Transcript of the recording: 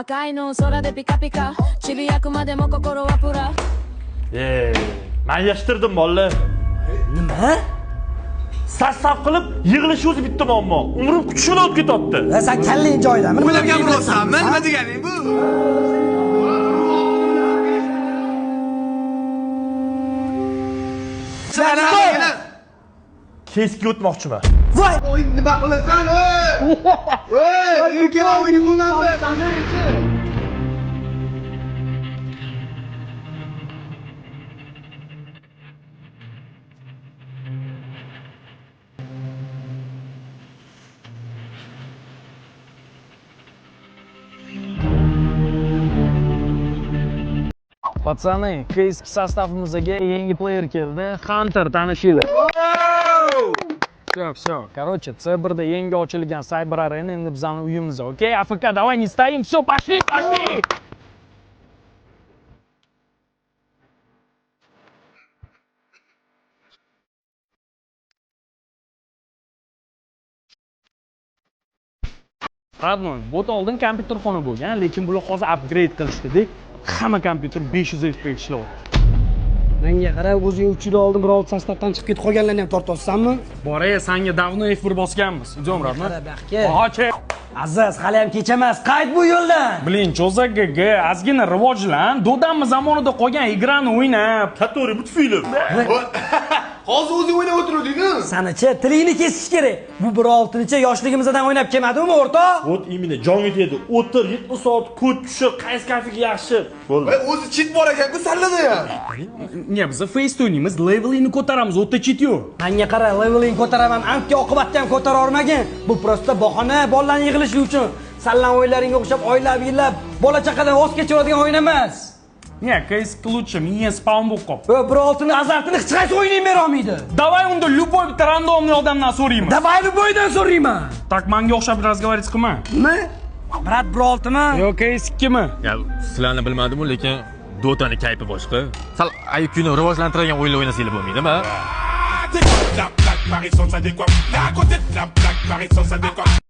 赤いの空でピカピカちびやくまでも心はプラmen yashtirdim bolalar. Nima? Sassab qilib yig'ilish o'zi bitta muammo. Umrim kuchini olib ketyapti. Va sen kalling joyidami? Nima deb gapiryapsanmi? Nima deganing bu? Sana Kesga o'tmoqchiman. Voy! Oy nima qilasan ey? Ey, ikkala o'yin bundan Patsani, eski sostavimizga yangi player keldi. Hunter tanishinglar. Всё. Короче, C1da yangi ochilgan Cyber Arena endi bizning uyimizda. Okay, AFK, давай не стоим. Всё, пошли. Radnoy, bot oldin kompyuter xona bo'lgan, lekin bular hozir upgrade qilishdi-da. Hamma kompyuter 500 FPS ishlayapti. Menga qara, o'zing 3 yil oldin bir olti sostavdan chiqib ketib qolganlarni ham tortyapsanmi? Bor-ey, senga davno F1 bosganmiz. Idem, Radnoy. Qara baxga. Aha, Aziz, hali ham kech emas. Qayt bu yo'ldan. Blin, cho'zagaga ozgina rivojlan. Dodammi zamonida qolgan igrani o'ynab. Который mutfilm. Hozir o'zing o'ynab o'tiruvding-ku. Sanichi, tilingni kesish kerak. Bu 16-chi yoshligimizdan o'ynab kelmadimi, o'rtoq? Вот именно jonga tegdi. O'tir 70 soat kod tushib, qaysi konfig yaxshi. Bo'ldi. Voy o'zi chit bor ekan-ku sallada ham. Ne, biz face o'ynaymiz, levelingni ko'taramiz, o'ta chit yo'q. Menga qara, leveling ko'taraman, amki oqibatda ham ko'tara olmagan. Bu prosta bahona bolalarning yig'ilishi uchun. Sallan o'yinlaringga o'xshab oylab, yillab bola chaqadan voz kechiradigan o'yin emas. Ne, KSK lучше, menga spawn bo'lib qop. Va 1.6 azartini hech qaysi o'ynay bera olmaydi. Давай unda любой bitta randomli odamdan so'raymiz. Davay bo'ydan so'rayman. Tak manga o'xshab разговаривать qilma. Nima? Brat 1.6mi? Yo, KSKmi? Ya sizlarni bilmadim-ku, lekin Dota'ni kayfi boshqa. Sal IQni rivojlantiradigan o'yinlar o'ynasanglar bo'lmaydimi? La plaque Paris sans adéquat. À côté de la plaque Paris sans adéquat.